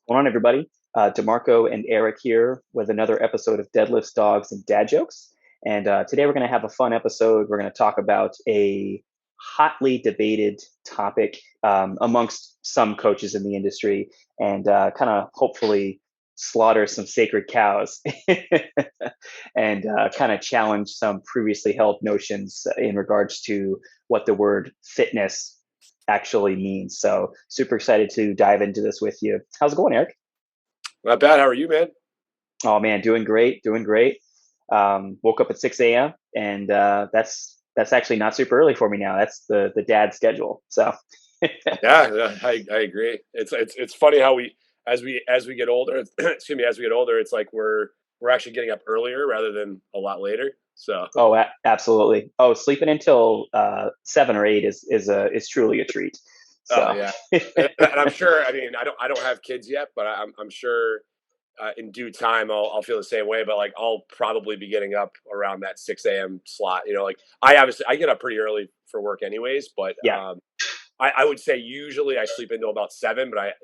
Going on, everybody? Demarco and Eric here with another episode of Deadlifts, Dogs, and Dad Jokes. And today we're going to have a fun episode. We're going to talk about a hotly debated topic amongst some coaches in the industry and kind of hopefully slaughter some sacred cows and kind of challenge some previously held notions in regards to what the word fitness actually means. So super excited to dive into this with you. How's it going, Eric? Not bad. How are you, man? Oh man, doing great, doing great. Woke up at 6 a.m. and that's actually not super early for me now. That's the dad schedule. So Yeah, I agree. It's funny how we get older, excuse me, as we get older, it's like we're actually getting up earlier rather than a lot later. So oh, absolutely. Oh, sleeping until 7 or 8 is truly a treat. oh So yeah, and I'm sure. I mean, I don't have kids yet, but I'm sure in due time I'll feel the same way. But like I'll probably be getting up around that 6 a.m. slot. Like I get up pretty early for work anyways, but yeah, I would say usually I sleep until about 7, but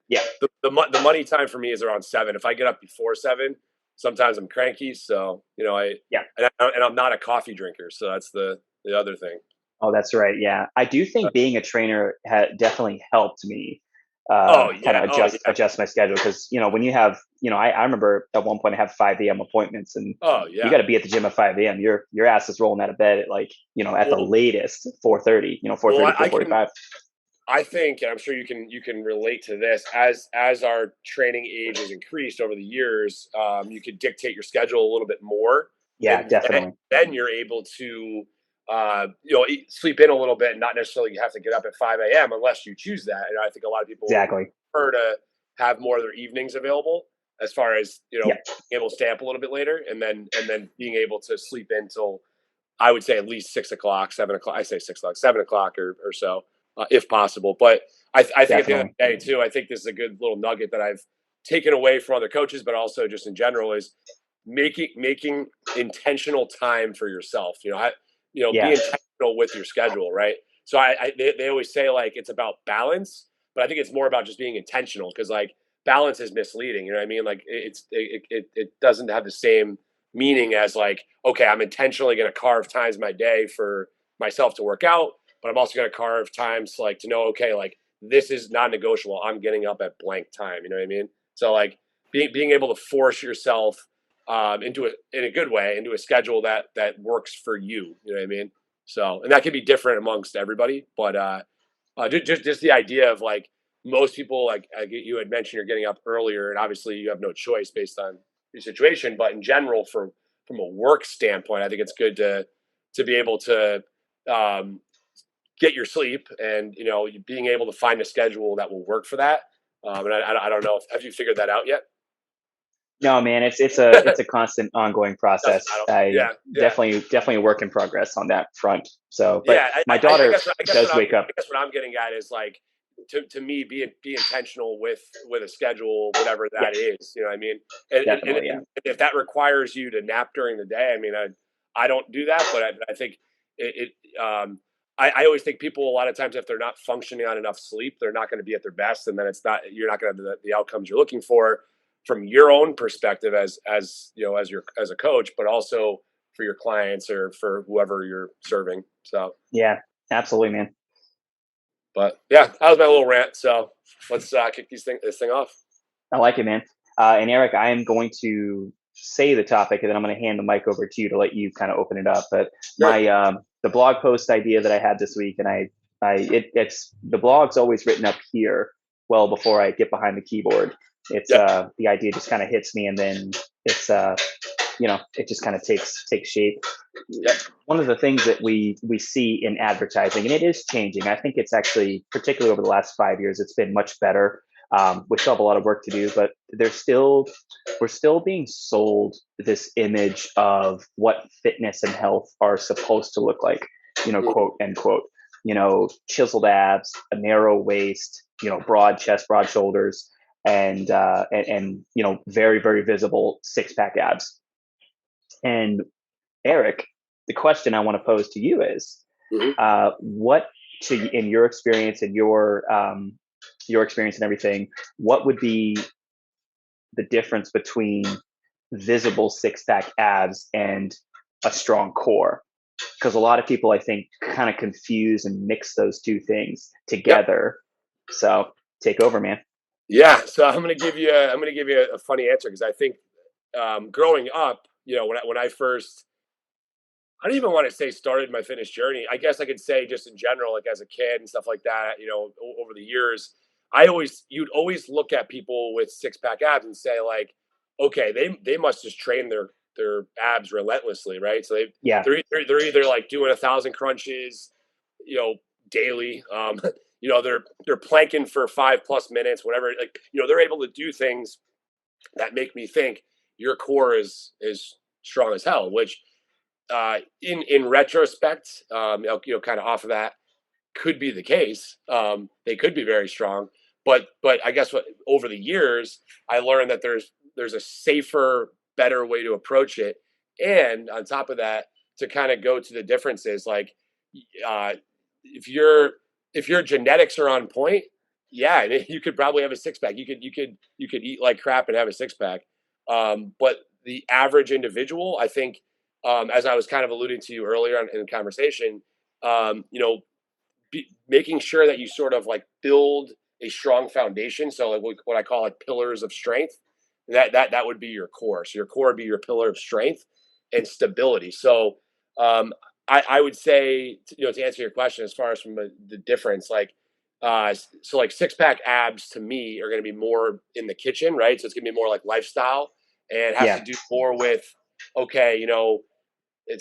yeah, the money time for me is around 7. If I get up before 7, sometimes I'm cranky. So yeah. and I'm not a coffee drinker, so that's the other thing. Oh, that's right. Yeah, I do Uh, think being a trainer definitely helped me oh kind of yeah, oh yeah, adjust my schedule because when you have I remember at one point I have 5 a.m. appointments and oh you yeah. got to be at the gym at 5 a.m. Your ass is rolling out of bed at like at the Well, latest 4:30. Four well, thirty, I four can. forty-five. I think, and I'm sure you can relate to this. As our training age has increased over the years, you could dictate your schedule a little bit more, Yeah, and then, definitely. then you're able to sleep in a little bit and not necessarily have to get up at 5 a.m. unless you choose that. And I think a lot of people Exactly. prefer to have more of their evenings available as far as Yeah, being able to stay up a little bit later, and then being able to sleep in till I would say at least 6 o'clock, 7 o'clock. I say 6 o'clock, 7 o'clock or so, if possible. But I think at the end of definitely. the day, too, I think this is a good little nugget that I've taken away from other coaches, but also just in general is making intentional time for yourself. Be Yeah, intentional with your schedule, right? So they always say like it's about balance, but I think it's more about just being intentional because like balance is misleading. You know what I mean? Like it doesn't have the same meaning as like, okay, I'm intentionally going to carve times in my day for myself to work out, but I'm also going to carve times like to know, okay, like this is non-negotiable. I'm getting up at blank time. You know what I mean? So like being able to force yourself in a good way into a schedule that works for you. You know what I mean? So, and that can be different amongst everybody, but just the idea of like most people, like you had mentioned, you're getting up earlier, and obviously you have no choice based on your situation. But in general, from a work standpoint, I think it's good to be able to um, get your sleep, and being able to find a schedule that will work for that. And I don't know if have you figured that out yet? no, man, it's a constant ongoing Doesn't process. I don't. I Yeah, yeah. definitely a work in progress on that front. So, but Yeah, my I daughter guess does wake up. I guess what I'm getting at is like to me be intentional with a schedule, whatever Yeah, that is. You know what I mean? And, definitely. Yeah, and if that requires you to nap during the day, I mean, I don't do that, but I think I always think people a lot of times if they're not functioning on enough sleep, they're not going to be at their best, and then you're not going to have the outcomes you're looking for from your own perspective as a coach, but also for your clients or for whoever you're serving. So, yeah, absolutely, man. but yeah, that was my little rant. So let's kick this thing off. I like it, man. And Eric, I am going to say the topic, and then I'm going to hand the mic over to you to let you kind of open it up. But Sure. my the blog post idea that I had this week, and it's the blog's always written up here well before I get behind the keyboard. It's Yep. the idea just kind of hits me, and then it's it just kind of takes shape. Yep. One of the things that we see in advertising, and it is changing. I think it's actually, particularly over the last 5 years, it's been much better. We still have a lot of work to do, but we're still being sold this image of what fitness and health are supposed to look like, Mhm. quote end quote, chiseled abs, a narrow waist, broad chest, broad shoulders, and very, very visible six pack abs. And Eric, the question I want to pose to you is, Mhm. what in your experience and your your experience and everything, what would be the difference between visible six pack abs and a strong core? Because a lot of people, I think, kind of confuse and mix those two things Yep. together. So take over, man. Yeah. So I'm gonna give you a funny answer because I think growing up, when I first, I don't even want to say started my fitness journey. I guess I could say just in general, like as a kid and stuff like that, over the years, you'd always look at people with six pack abs and say like, okay, they must just train their abs relentlessly, right? So Yeah. they're either like doing 1,000 crunches, you know, daily. They're planking for 5+ minutes, whatever. Like, they're able to do things that make me think your core is strong as hell, which in retrospect, kind of off of that, could be the case. They could be very strong, but I guess what over the years I learned that there's a safer, better way to approach it, and on top of that, to kind of go to the differences, like uh, if your if your genetics are on point, yeah, you could probably have a six pack. You could eat like crap and have a six pack. But the average individual, I think, as I was kind of alluding to you earlier in the conversation, um, you know, making sure that you sort of like build a strong foundation. So like what I call like pillars of strength. That would be your core. So your core would be your pillar of strength and stability. So um, I would say, to answer your question, as far as from the difference, like so like six pack abs to me are going to be more in the kitchen, right? So it's going to be more like lifestyle and has to Yeah. do more with, okay, it's going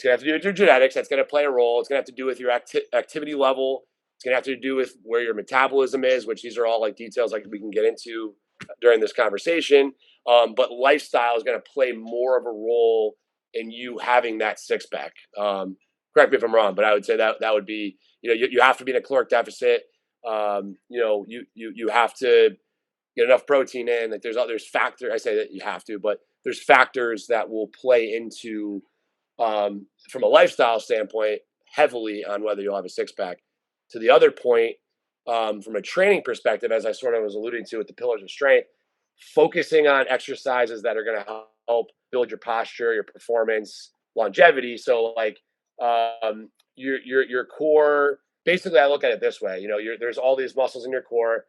to have to do with your genetics. That's going to play a role. It's going to have to do with your activity level. It's going to have to do with where your metabolism is, which these are all like details like we can get into during this conversation. But lifestyle is going to play more of a role in you having that six pack. Correct me if I'm wrong, but I would say that would be, you have to be in a caloric deficit. You have to get enough protein in. Like there's factors. I say that you have to, but there's factors that will play into from a lifestyle standpoint, heavily on whether you'll have a six pack. To the other point, from a training perspective, as I sort of was alluding to with the pillars of strength, focusing on exercises that are going to help build your posture, your performance, longevity. So like your core. Basically, I look at it this way. There's all these muscles in your core.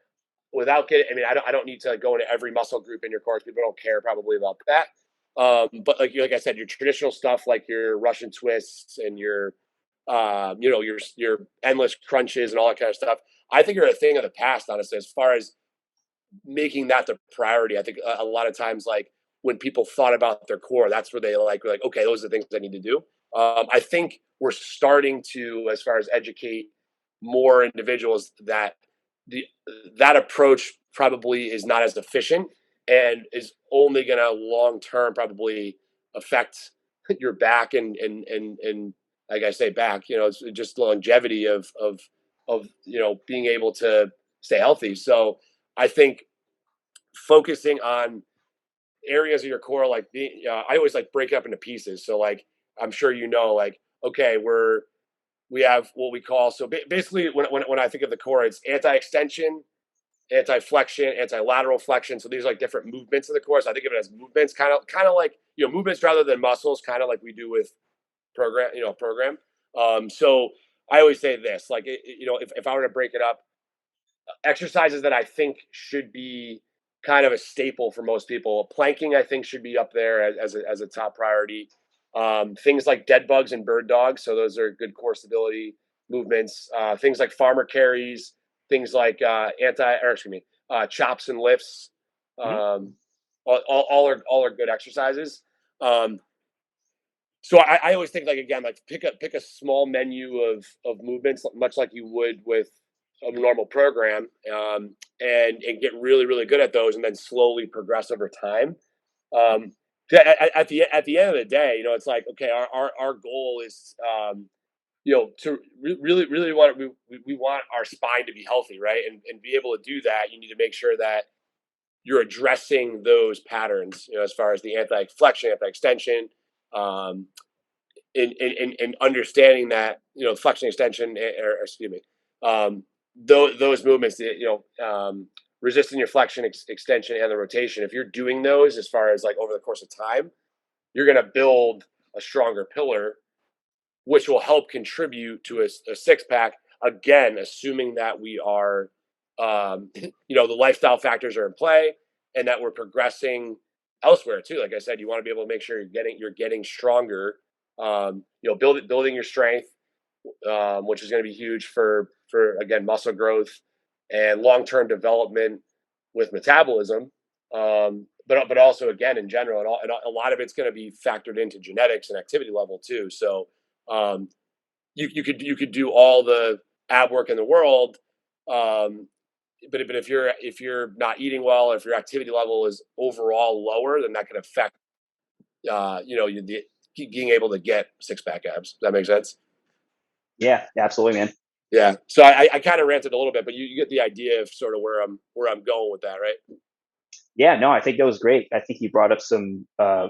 Without getting, I mean, I don't need to go into every muscle group in your core. People don't care probably about that. But like I said, your traditional stuff like your Russian twists and your endless crunches and all that kind of stuff, I think are a thing of the past, honestly, as far as making that the priority. I think a lot of times, like when people thought about their core, that's where they were like, okay, those are the things I need to do. I think we're starting to, as far as educate more individuals, the that approach probably is not as efficient and is only going to long term probably affect your back and like I say back, it's just longevity of being able to stay healthy. So I think focusing on areas of your core, like I always like break up into pieces. So like I'm sure like okay, we have what we call, so basically when I think of the core, it's anti-extension, anti-flexion, anti-lateral flexion. So these are like different movements of the core. So I think of it as movements, kind of like movements rather than muscles, kind of like we do with program. So I always say this, like if I were to break it up, exercises that I think should be kind of a staple for most people. Planking, I think, should be up there as a top priority. Things like dead bugs and bird dogs, so those are good core stability movements. Things like farmer carries, things like chops and lifts. Mm-hmm. All are good exercises. Um, so I always think, like, again, like pick a small menu of movements, much like you would with a normal program, and get really really good at those, and then slowly progress over time. Um, at the end of the day, it's like, okay, our goal is to really really we want our spine to be healthy, right? And be able to do that, you need to make sure that you're addressing those patterns, as far as the anti-flexion, anti-extension, um, in understanding that flexion extension, or excuse me, those movements, resisting your flexion, extension, and the rotation, if you're doing those as far as like over the course of time, you're going to build a stronger pillar, which will help contribute to a six pack. Again, assuming that we are, the lifestyle factors are in play and that we're progressing elsewhere too. Like I said, you want to be able to make sure you're getting stronger. Building your strength, which is going to be huge for again muscle growth and long term development with metabolism. But also again in general, and a lot of it's going to be factored into genetics and activity level too. So you could do all the ab work in the world, but if you're not eating well, if your activity level is overall lower, then that can affect being able to get six pack abs. Does that make sense? Yeah, absolutely, man. Yeah. So I kind of ranted a little bit, but you get the idea of sort of where I'm going with that, right? Yeah, no, I think that was great. I think you brought up some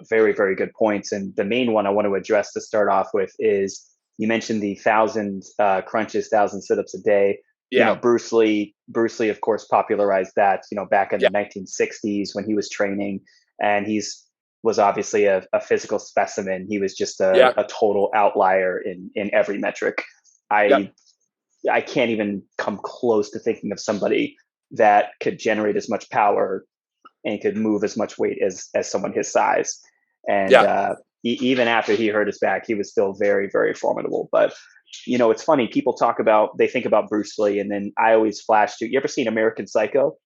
very, very good points. And the main one I want to address to start off with is you mentioned the 1,000 crunches, 1,000 sit-ups a day. Yeah. Bruce Lee, of course, popularized that, back in Yeah. the 1960s when he was training. And was obviously a physical specimen. He was just a total outlier in every metric. I can't even come close to thinking of somebody that could generate as much power and could move as much weight as someone his size. And even after he hurt his back, he was still very, very formidable. But it's funny. People they think about Bruce Lee, and then I always flash to. You ever seen American Psycho?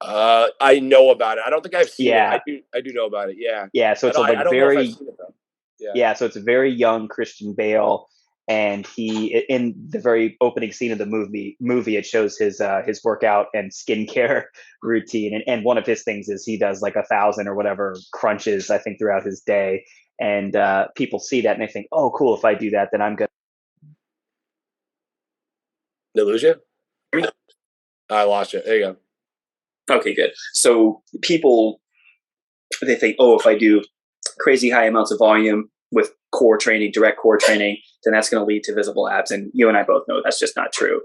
I know about it. I don't think I've seen Yeah. it. I do know about it. Yeah. Yeah. So it's I don't know if I've seen it though. Yeah. So it's a very young Christian Bale. And he, in the very opening scene of the movie, it shows his workout and skincare routine, and one of his things is he does like 1,000 or whatever crunches, I think, throughout his day, and people see that and they think, oh, cool, if I do that, then I'm good. Did I lose you? I lost you. There you go. Okay, good. So people, they think, oh, if I do crazy high amounts of volume with core training, direct core training, then that's going to lead to visible abs. And you and I both know that's just not true.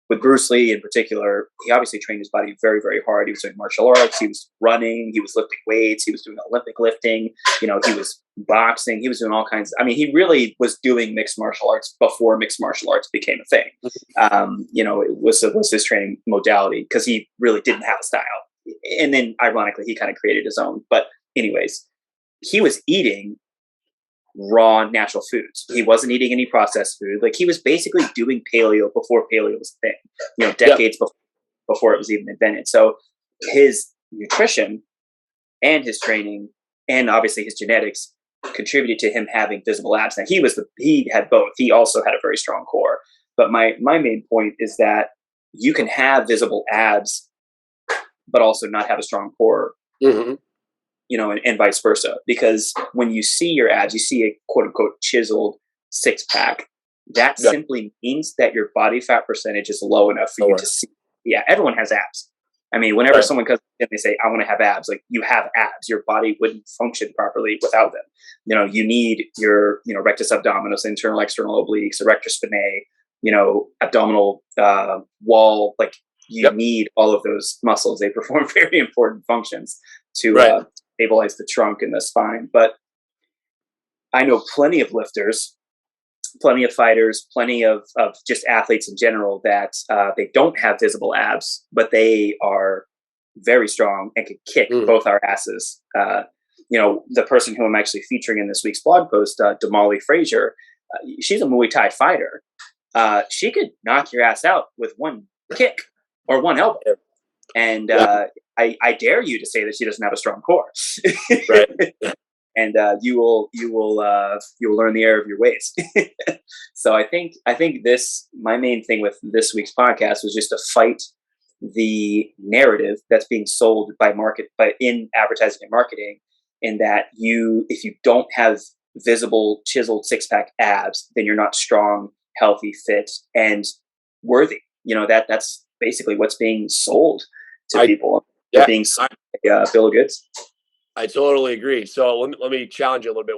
With Bruce Lee in particular, he obviously trained his body very, very hard. He was doing martial arts. He was running. He was lifting weights. He was doing Olympic lifting. He was boxing. He was doing all kinds. He really was doing mixed martial arts before mixed martial arts became a thing. It was his training modality because he really didn't have a style. And then ironically, he kind of created his own. But anyways, he was eating raw natural foods. He wasn't eating any processed food. Like he was basically doing paleo before paleo was a thing, decades before it was even invented. So his nutrition and his training and obviously his genetics contributed to him having visible abs. Now he had both. He also had a very strong core. But my main point is that you can have visible abs, but also not have a strong core. Mm-hmm. And vice versa. Because when you see your abs, you see a quote unquote chiseled six pack. That simply means that your body fat percentage is low enough for you to see. Yeah, everyone has abs. Whenever someone comes in, they say, I want to have abs. Like you have abs, your body wouldn't function properly without them. You need your, rectus abdominis, internal, external obliques, erector spinae, abdominal wall. Like you need all of those muscles. They perform very important functions to stabilize the trunk and the spine. But I know plenty of lifters, plenty of fighters, plenty of just athletes in general that they don't have visible abs, but they are very strong and can kick both our asses. The person who I'm actually featuring in this week's blog post, Damali Frazier, she's a Muay Thai fighter. She could knock your ass out with one kick or one elbow. And I dare you to say that she doesn't have a strong core. Right. And you will learn the error of your ways. So I think my main thing with this week's podcast was just to fight the narrative that's being sold in advertising and marketing, in that if you don't have visible chiseled six pack abs, then you're not strong, healthy, fit, and worthy. That's basically what's being sold to people. They're being sold bill of goods. I totally agree. So let me challenge you a little bit.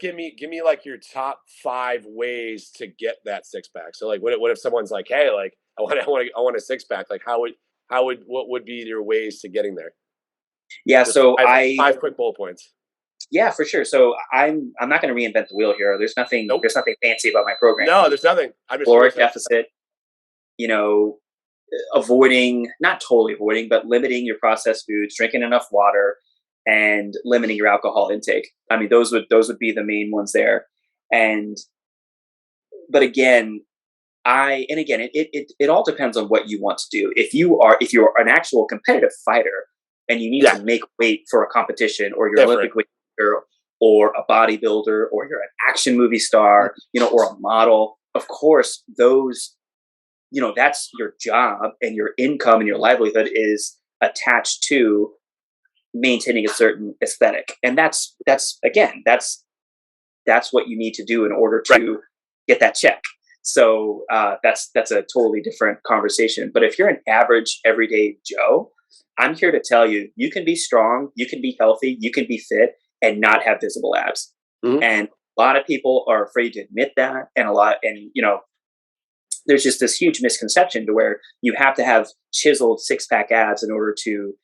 Give me like your top 5 ways to get that six pack. So like, what if someone's like, hey, like I want a six pack. Like what would be your ways to getting there? Yeah. Just So five quick bullet points. yeah, for sure. So I'm not going to reinvent the wheel here. Nope. There's nothing fancy about my program. No, there's nothing. I'm just Caloric deficit, you know, avoiding, not totally avoiding, but limiting your processed foods, drinking enough water, and limiting your alcohol intake. I mean, those would be the main ones there. And but again, it all depends on what you want to do. If you're an actual competitive fighter and you need to make weight for a competition, or you're Olympic weightlifter, or a bodybuilder, or you're an action movie star, or a model, of course those, that's your job, and your income and your livelihood is attached to maintaining a certain aesthetic. And that's what you need to do in order to get that check. So that's a totally different conversation. But if you're an average everyday Joe, I'm here to tell you, you can be strong, you can be healthy, you can be fit, and not have visible abs. Mm-hmm. And a lot of people are afraid to admit that, there's just this huge misconception to where you have to have chiseled six-pack abs in order to,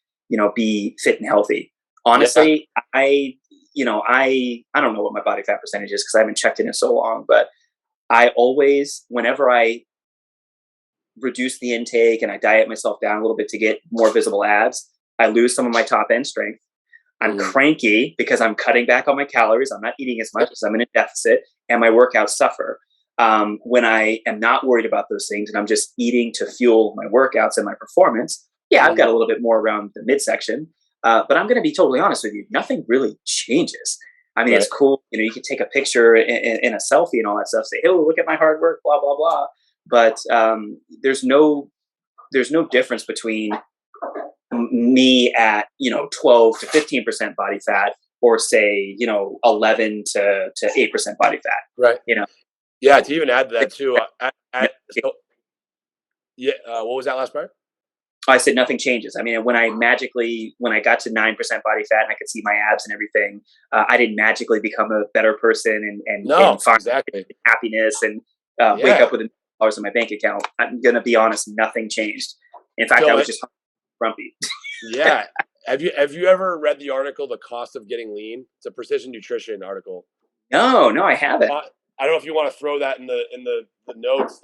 be fit and healthy. Honestly, I don't know what my body fat percentage is because I haven't checked it in so long, but I always, whenever I reduce the intake and I diet myself down a little bit to get more visible abs, I lose some of my top end strength. I'm cranky because I'm cutting back on my calories. I'm not eating as much because I'm in a deficit, and my workouts suffer. When I am not worried about those things and I'm just eating to fuel my workouts and my performance, I've got a little bit more around the midsection. But I'm going to be totally honest with you. Nothing really changes. I mean, it's cool. You can take a picture in a selfie and all that stuff. Say, "Oh, look at my hard work," blah blah blah. But there's no difference between me at 12 to 15% body fat, or say 11 to 8% body fat. Right. Yeah. To even add to that too. What was that last part? I said nothing changes. I mean, when I got to 9% body fat and I could see my abs and everything, I didn't magically become a better person and find happiness and wake up with $1 in my bank account. I'm going to be honest, nothing changed. In fact, I was just grumpy. Yeah. Have you ever read the article, The Cost of Getting Lean? It's a precision nutrition article. No, I haven't. I don't know if you want to throw that in the notes,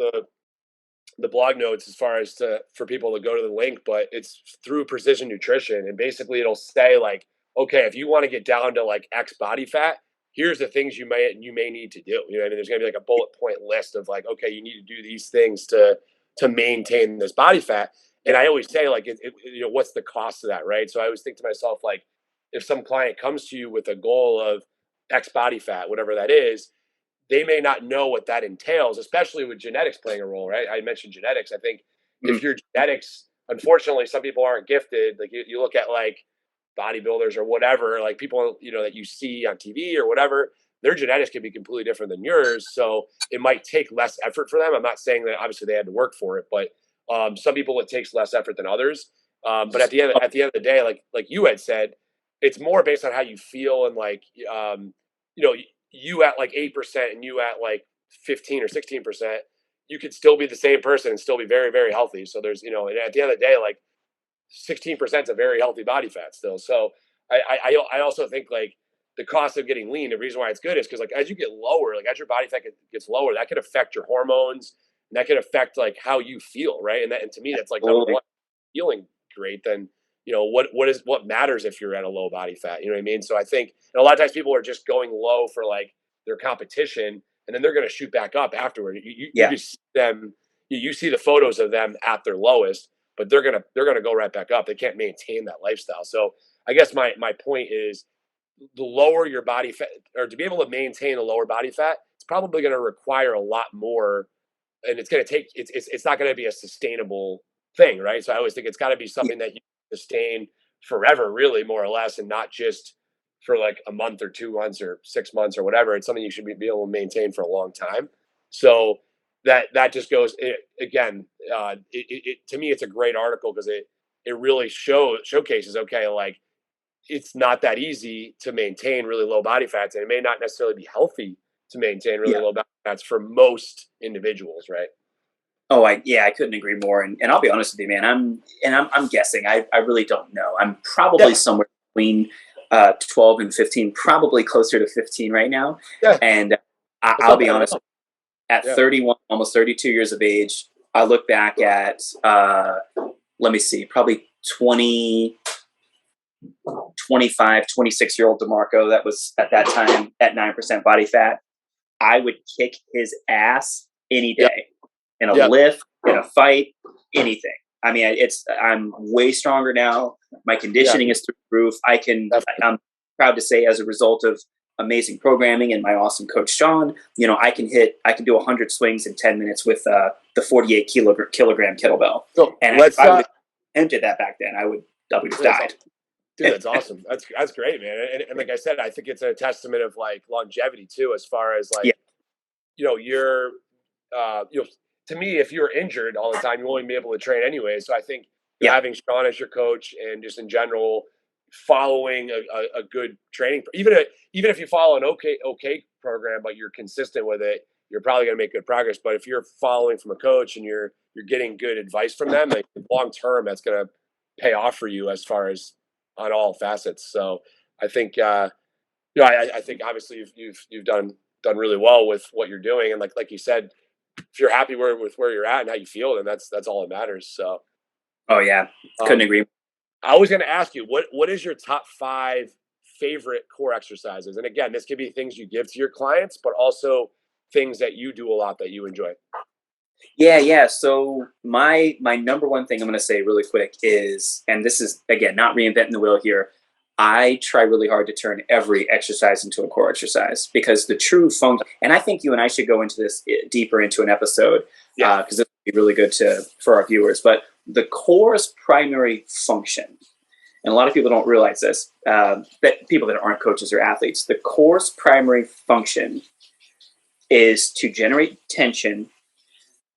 the blog notes, as far as for people to go to the link, but it's through precision nutrition, and basically it'll say like, okay, if you want to get down to like X body fat, here's the things you may need to do. I mean, there's going to be like a bullet point list of like, okay, you need to do these things to maintain this body fat. And I always say like, what's the cost of that, right? So I always think to myself, like, if some client comes to you with a goal of X body fat, whatever that is, they may not know what that entails, especially with genetics playing a role, right? I mentioned genetics. I think if your genetics, unfortunately, some people aren't gifted. Like you look at like bodybuilders or whatever, like people, that you see on TV or whatever, their genetics can be completely different than yours. So it might take less effort for them. I'm not saying that obviously they had to work for it, but some people it takes less effort than others. But at the end of the day, like you had said, it's more based on how you feel, and like you at like 8% and you at like 15 or 16%, you could still be the same person and still be very, very healthy. So there's, and at the end of the day, like 16% is a very healthy body fat still. So I also think like the cost of getting lean, the reason why it's good is because like as you get lower, like as your body fat gets lower, that could affect your hormones, and that could affect like how you feel, right? And to me, that's like number one, feeling great. Then what matters if you're at a low body fat? You know what I mean? So I think a lot of times people are just going low for like their competition, and then they're going to shoot back up afterward. You just see them, you see the photos of them at their lowest, but they're gonna go right back up. They can't maintain that lifestyle. So I guess my point is, the lower your body fat, or to be able to maintain a lower body fat, it's probably going to require a lot more, and it's going to take. It's not going to be a sustainable thing, right? So I always think it's got to be something that you sustain forever, really, more or less, and not just for like a month or 2 months or 6 months or whatever. It's something you should be able to maintain for a long time. So that just goes again. To me, it's a great article because it really showcases, okay, like it's not that easy to maintain really low body fats, and it may not necessarily be healthy to maintain really low body fats for most individuals, right? Oh, I couldn't agree more. And I'll be honest with you, man. I'm guessing. I really don't know. I'm probably Yeah. somewhere between 12 and 15, probably closer to 15 right now. Yeah. And That's I'll not be bad at honest. all. At Yeah. 31, almost 32 years of age, I look back at let me see, probably 20, 25, 26-year-old Demarco that was at that time at 9% body fat. I would kick his ass any Yep. day in a Yep. lift, in a fight, anything. I mean, I'm way stronger now. My conditioning is through the roof. I'm proud to say, as a result of amazing programming and my awesome coach Sean, I can do 100 swings in 10 minutes with the 48 kilogram kettlebell. So And let's if I would have attempted that back then, I would have died. Dude, that's awesome. That's great, man. And like I said, I think it's a testament of like longevity too, as far as like, Yeah. you're, to me, if you're injured all the time, you won't be able to train anyway. So I think having Sean as your coach and just in general following a good training, even if you follow an okay program, but you're consistent with it, you're probably going to make good progress. But if you're following from a coach and you're getting good advice from them, like long term, that's going to pay off for you as far as on all facets. So I think, I think obviously you've done really well with what you're doing, and like you said, if you're happy with where you're at and how you feel, then that's all that matters. So, Oh yeah, couldn't agree. I was going to ask you what is your top 5 favorite core exercises, and again, this could be things you give to your clients, but also things that you do a lot that you enjoy. Yeah. So my number one thing I'm going to say really quick is, and this is again not reinventing the wheel here, I try really hard to turn every exercise into a core exercise, because the true function, and I think you and I should go into this deeper into an episode, because this would be really good for our viewers. But the core's primary function, and a lot of people don't realize this, that people that aren't coaches or athletes, the core's primary function is to generate tension,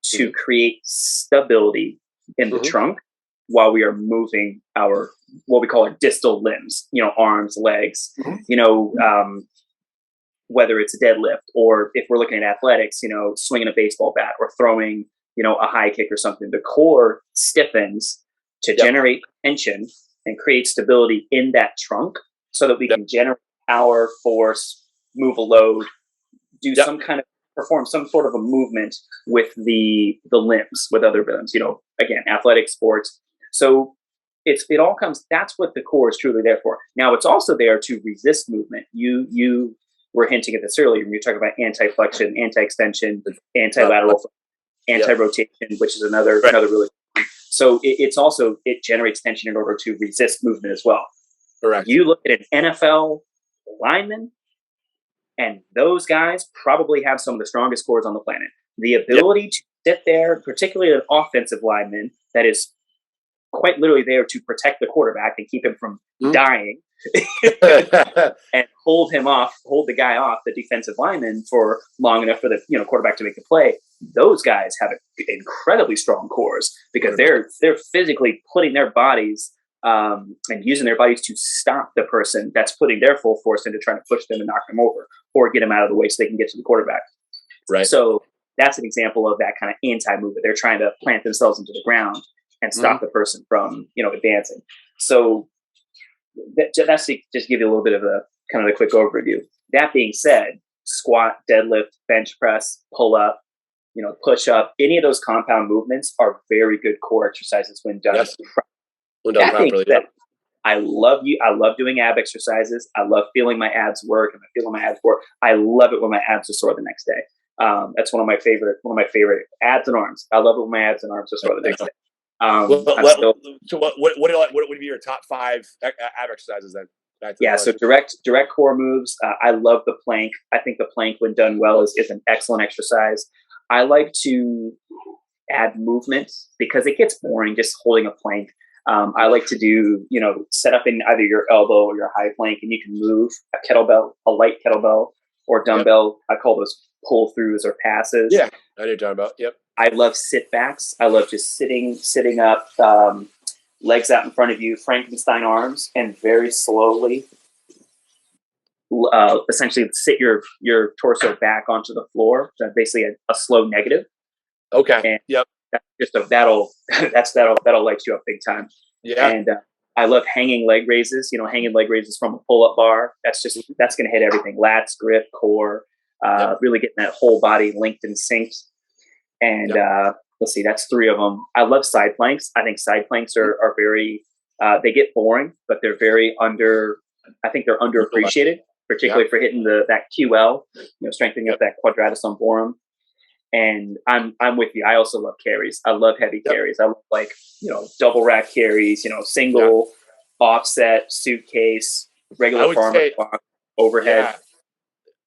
to create stability in the trunk while we are moving our, what we call our distal limbs, arms, legs, whether it's a deadlift, or if we're looking at athletics, swinging a baseball bat or throwing, a high kick or something. The core stiffens to generate tension and create stability in that trunk so that we can generate power, force, move a load, do some kind of, perform some sort of a movement with the limbs, with other limbs, again, athletic sports. So it all comes, that's what the core is truly there for. Now it's also there to resist movement. You were hinting at this earlier when you talk about anti-flexion, anti-extension, anti-lateral, anti-rotation, which is another really good one. So it generates tension in order to resist movement as well. Correct. You look at an NFL lineman, and those guys probably have some of the strongest cores on the planet. The ability to sit there, particularly an offensive lineman that is quite literally there to protect the quarterback and keep him from dying, and hold the guy off, the defensive lineman, for long enough for the quarterback to make the play. Those guys have incredibly strong cores, because they're physically putting their bodies and using their bodies to stop the person that's putting their full force into trying to push them and knock them over, or get them out of the way so they can get to the quarterback. Right. So that's an example of that kind of anti-movement. They're trying to plant themselves into the ground and stop the person from, advancing. So that's to just give you a little bit of a kind of a quick overview. That being said, squat, deadlift, bench press, pull up, push up, any of those compound movements are very good core exercises when done. That being said, I love doing ab exercises. I love feeling my abs work, and I love it when my abs are sore the next day. That's one of my favorite abs and arms. I love it when my abs and arms are sore the next day. So what would be your top 5 ab exercises then? So direct core moves. I love the plank. I think the plank, when done well, is an excellent exercise. I like to add movement because it gets boring just holding a plank. I like to do, set up in either your elbow or your high plank, and you can move a kettlebell, a light kettlebell or dumbbell. I call those pull throughs or passes. Yeah, I know what you're talking about. Yep. I love sit backs. I love just sitting up, legs out in front of you, Frankenstein arms, and very slowly, essentially sit your torso back onto the floor. So basically a slow negative. Okay. And yep. that'll light you up big time. Yeah. And I love hanging leg raises. Hanging leg raises from a pull-up bar. That's going to hit everything: lats, grip, core. Really getting that whole body linked and synced. And let's see, that's 3 of them. I love side planks. I think side planks are very. They get boring, but they're very I think they're underappreciated, particularly for hitting that QL. Strengthening up that quadratus lumborum. And I'm with you. I also love carries. I love heavy carries. I love double rack carries. Single, offset, suitcase, regular farmer box, overhead.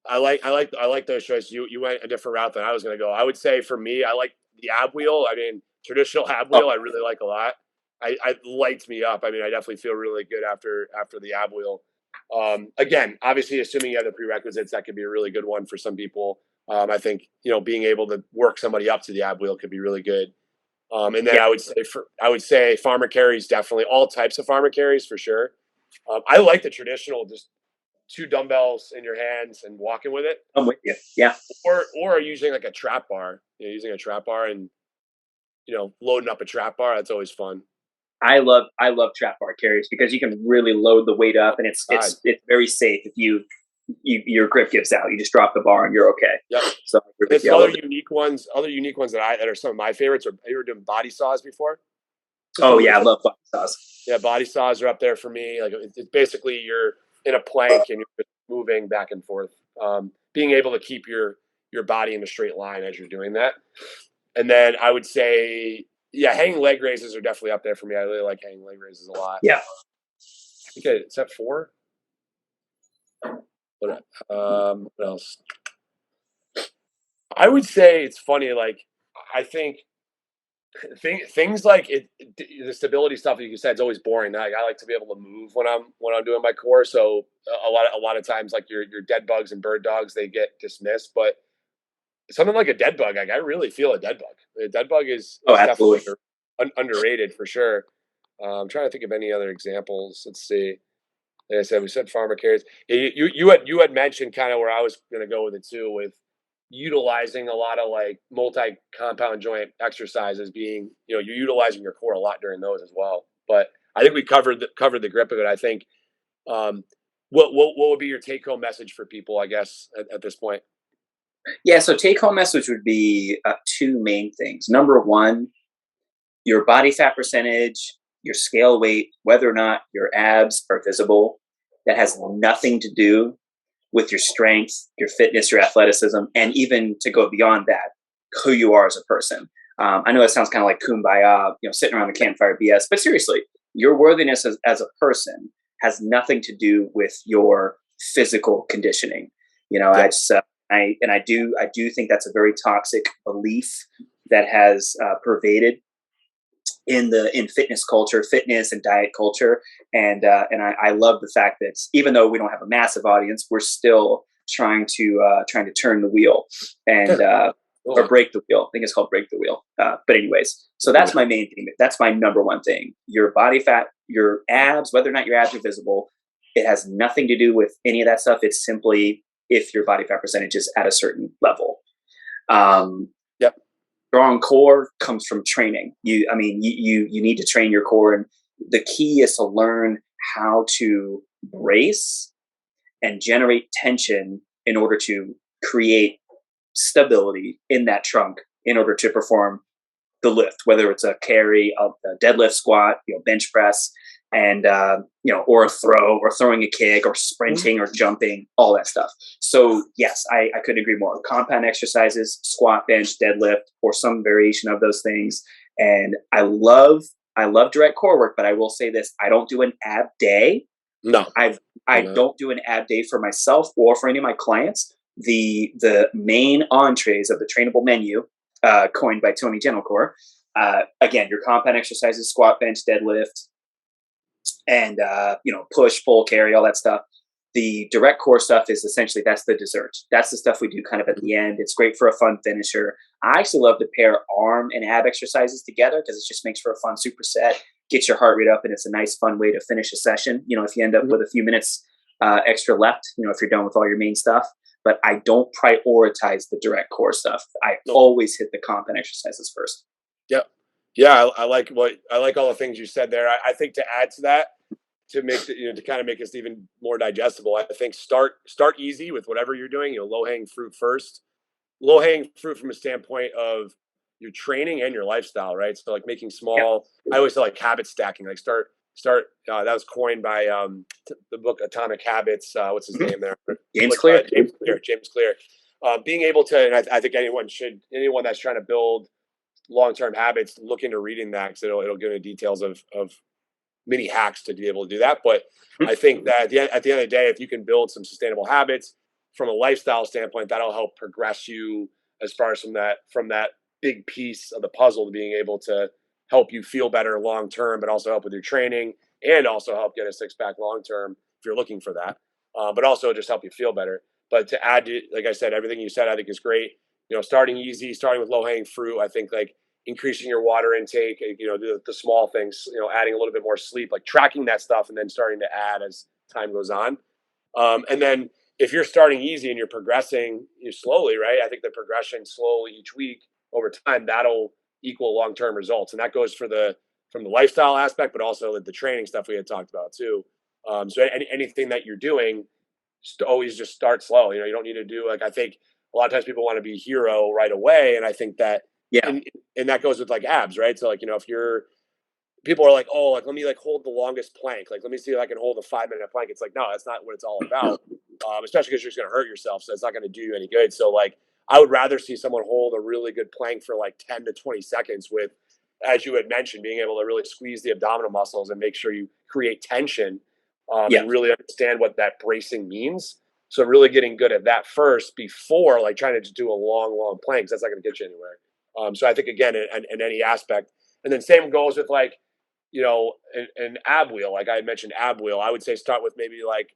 Yeah. I like those choices. You went a different route than I was going to go. I would say for me, I like the ab wheel. I mean, traditional ab wheel, I really like a lot. I lights me up. I mean, I definitely feel really good after the ab wheel. Again, obviously, assuming you have the prerequisites, that could be a really good one for some people. I think being able to work somebody up to the ab wheel could be really good. And then I would say farmer carries, definitely all types of farmer carries for sure. I like the traditional, just 2 dumbbells in your hands and walking with it. I'm with you. Yeah. Or using like a trap bar. Using a trap bar and loading up a trap bar. That's always fun. I love trap bar carries because you can really load the weight up, and it's very safe. If your grip gives out, you just drop the bar and you're okay. Yep. So it's other unique ones that are some of my favorites. Have you ever done body saws before? Oh yeah, I love body saws. Yeah, body saws are up there for me. Like it's basically you're in a plank and you're moving back and forth. Being able to keep your body in a straight line as you're doing that. And then I would say, hanging leg raises are definitely up there for me. I really like hanging leg raises a lot. Yeah. I think it's at 4. What else? I would say it's funny. Like I think things like the stability stuff that you said is always boring. Like, I like to be able to move when I'm doing my core. So a lot of times, like your dead bugs and bird dogs, they get dismissed. But something like a dead bug, like I really feel a dead bug. A dead bug is definitely underrated for sure. I'm trying to think of any other examples. Let's see. Like I said, we said farmer carries. You had mentioned kind of where I was going to go with it too, with utilizing a lot of like multi-compound joint exercises. Being you're utilizing your core a lot during those as well. But I think we covered the grip of it. I think what would be your take-home message for people, I guess, at this point? Yeah, so take-home message would be 2 main things. Number 1, your body fat percentage, your scale weight, whether or not your abs are visible, that has nothing to do with your strength, your fitness, your athleticism, and even to go beyond that, who you are as a person. I know it sounds kind of like kumbaya, sitting around the campfire BS, but seriously, your worthiness as a person has nothing to do with your physical conditioning. I do think that's a very toxic belief that has pervaded in fitness culture, fitness and diet culture, and I love the fact that even though we don't have a massive audience, we're still trying to turn the wheel and or break the wheel. I think it's called break the wheel. But anyways, so that's my main thing. That's my number 1 thing. Your body fat, your abs, whether or not your abs are visible, it has nothing to do with any of that stuff. It's simply if your body fat percentage is at a certain level. Strong core comes from training. You need to train your core, and the key is to learn how to brace and generate tension in order to create stability in that trunk in order to perform the lift, whether it's a carry, a deadlift, squat, bench press, and or a throw, or throwing a kick, or sprinting, or jumping, all that stuff. So yes, I couldn't agree more. Compound exercises, squat, bench, deadlift, or some variation of those things. And I love direct core work, but I will say this: I don't do an ab day. No, I don't do an ab day for myself or for any of my clients. The main entrees of the trainable menu, coined by Tony Gentilcore, again, your compound exercises, squat, bench, deadlift, and push, pull, carry, all that stuff. The direct core stuff is essentially, that's the dessert. That's the stuff we do kind of at the end. It's great for a fun finisher. I actually love to pair arm and ab exercises together because it just makes for a fun superset, gets your heart rate up, and it's a nice fun way to finish a session. If you end up with a few minutes extra left, if you're done with all your main stuff. But I don't prioritize the direct core stuff. I always hit the compound exercises first. Yep. Yeah, I like all the things you said there. I think to add to that, to make to kind of make this even more digestible, I think start easy with whatever you're doing. Low hanging fruit first. Low hanging fruit from a standpoint of your training and your lifestyle, right? So like making Yep. small. I always say like habit stacking. Like start. That was coined by the book Atomic Habits. What's his name there? James Clear. James Clear. James Clear. Being able to, and I think anyone that's trying to build long-term habits, look into reading that because it'll give you details of mini hacks to be able to do that. But I think that at the end of the day, if you can build some sustainable habits from a lifestyle standpoint, that'll help progress you as far as from that big piece of the puzzle to being able to help you feel better long term, but also help with your training and also help get a six pack long term if you're looking for that. But also just help you feel better. But to add to, like I said, everything you said, I think is great. Starting easy, starting with low hanging fruit. I think like increasing your water intake, the small things, adding a little bit more sleep, like tracking that stuff and then starting to add as time goes on. And then if you're starting easy and you're progressing slowly, right? I think the progression slowly each week over time, that'll equal long-term results. And that goes from the lifestyle aspect, but also the training stuff we had talked about too. So anything that you're doing, always just start slow. You don't need to do, like, I think a lot of times people want to be hero right away. And I think that, Yeah. and that goes with like abs, right? So like, if you're, people are like, oh, like, let me like hold the longest plank. Like, let me see if I can hold a 5 minute plank. It's like, no, that's not what it's all about. Especially because you're just going to hurt yourself. So it's not going to do you any good. So like, I would rather see someone hold a really good plank for like 10 to 20 seconds with, as you had mentioned, being able to really squeeze the abdominal muscles and make sure you create tension Yeah. and really understand what that bracing means. So really getting good at that first before like trying to just do a long plank, 'cause that's not going to get you anywhere. So I think again, in any aspect, and then same goes with like, an ab wheel. Like I had mentioned ab wheel, I would say start with maybe like,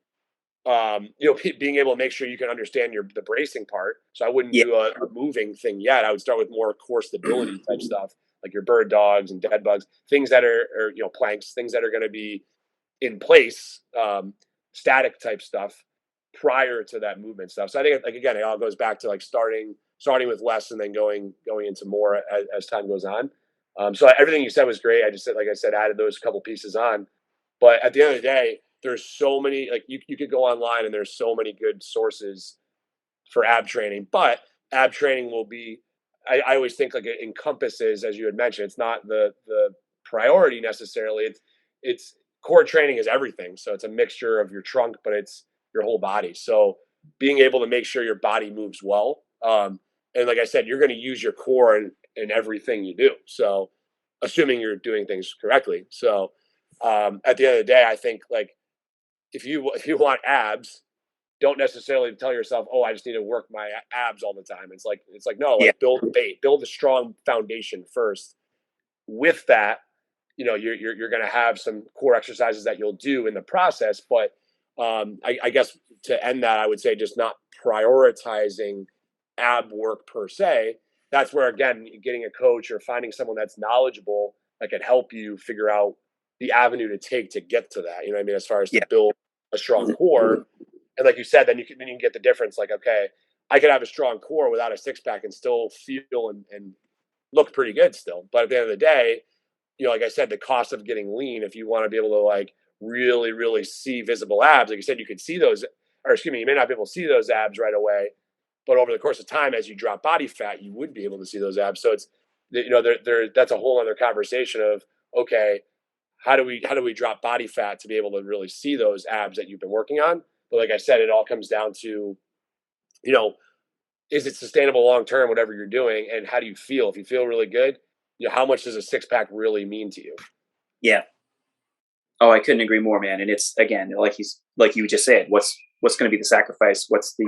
being able to make sure you can understand the bracing part. So I wouldn't Yeah. do a moving thing yet. I would start with more core stability type stuff, like your bird dogs and dead bugs, things that are planks, things that are going to be in place, static type stuff prior to that movement stuff. So I think like again, it all goes back to like starting with less and then going into more as time goes on. So everything you said was great. I just said, like I said, added those couple pieces on. But at the end of the day, there's so many, like you could go online and there's so many good sources for ab training, but ab training will be, I always think like it encompasses, as you had mentioned, it's not the priority necessarily. It's core training is everything. So it's a mixture of your trunk, but it's your whole body. So being able to make sure your body moves well. And like I said, you're going to use your core in everything you do. So assuming you're doing things correctly. So at the end of the day, I think like if you want abs, don't necessarily tell yourself, "Oh, I just need to work my abs all the time." It's like no, Yeah. like build a strong foundation first. With that, you're going to have some core exercises that you'll do in the process. But I guess to end that, I would say just not prioritizing ab work per se. That's where again, getting a coach or finding someone that's knowledgeable that can help you figure out the avenue to take to get to that. You know what I mean? As far as to Yeah. build a strong core, and like you said, then you can get the difference. Like, okay, I could have a strong core without a six pack and still feel and look pretty good still. But at the end of the day, like I said, the cost of getting lean, if you want to be able to like really, really see visible abs, like you said, you could see those, or excuse me, you may not be able to see those abs right away, but over the course of time, as you drop body fat, you would be able to see those abs. So it's, that's a whole other conversation of, okay, how do we drop body fat to be able to really see those abs that you've been working on? But like I said, it all comes down to, is it sustainable long term, whatever you're doing, and how do you feel? If you feel really good, how much does a six pack really mean to you? Yeah. Oh, I couldn't agree more, man. And it's again, like you just said, what's going to be the sacrifice? What's the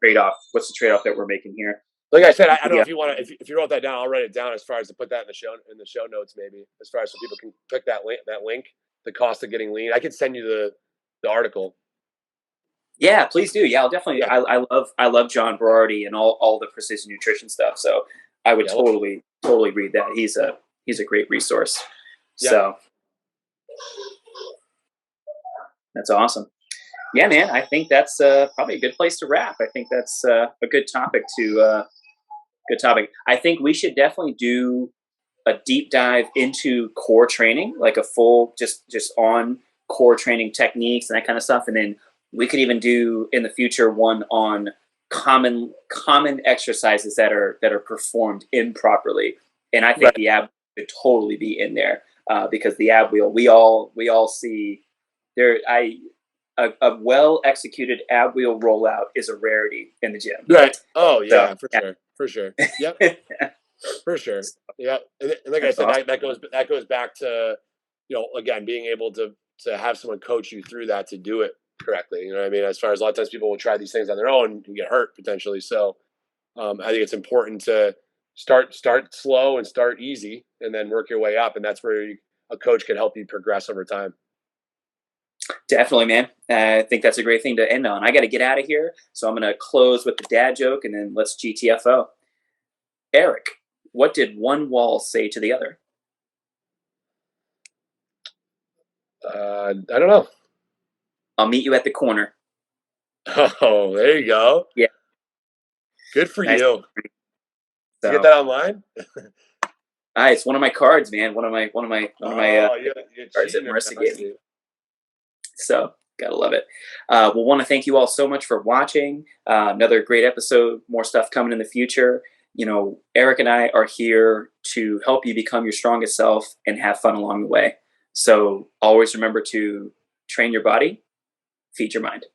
trade off? What's the trade off that we're making here? Like I said, I don't know Yeah. if you want to, if you wrote that down, I'll write it down as far as to put that in the show notes, maybe as far as so people can click that link, the cost of getting lean. I could send you the article. Yeah, please do. Yeah, I'll definitely. Yeah, I love John Berardi and all the precision nutrition stuff. So I would yeah, totally read that. He's a great resource. yeah. So that's awesome. Yeah, man. I think that's probably a good place to wrap. I think that's a good topic Good topic. I think we should definitely do a deep dive into core training, like a full just on core training techniques and that kind of stuff. And then we could even do in the future one on common exercises that are performed improperly. And I think Right. the ab could totally be in there because the ab wheel, we all see there. A well executed ab wheel rollout is a rarity in the gym. Right. Oh So, yeah, for sure. Yep, for sure. Yeah, and like I that's said, awesome. that goes back to, again, being able to have someone coach you through that to do it correctly. You know what I mean? As far as a lot of times people will try these things on their own and get hurt potentially. So I think it's important to start slow and start easy, and then work your way up. And that's where a coach can help you progress over time. Definitely, man. I think that's a great thing to end on. I got to get out of here, so I'm going to close with the dad joke, and then let's GTFO. Eric, what did one wall say to the other? I don't know. I'll meet you at the corner. Oh, there you go. Yeah. Good for Nice. you. So, You get that online? it's one of my cards, man. One of my You're cards that cheating. Marissa gave me. So gotta love it. We'll want to thank you all so much for watching. Another great episode. More stuff coming in the future. Eric and I are here to help you become your strongest self and have fun along the way. So always remember to train your body, feed your mind.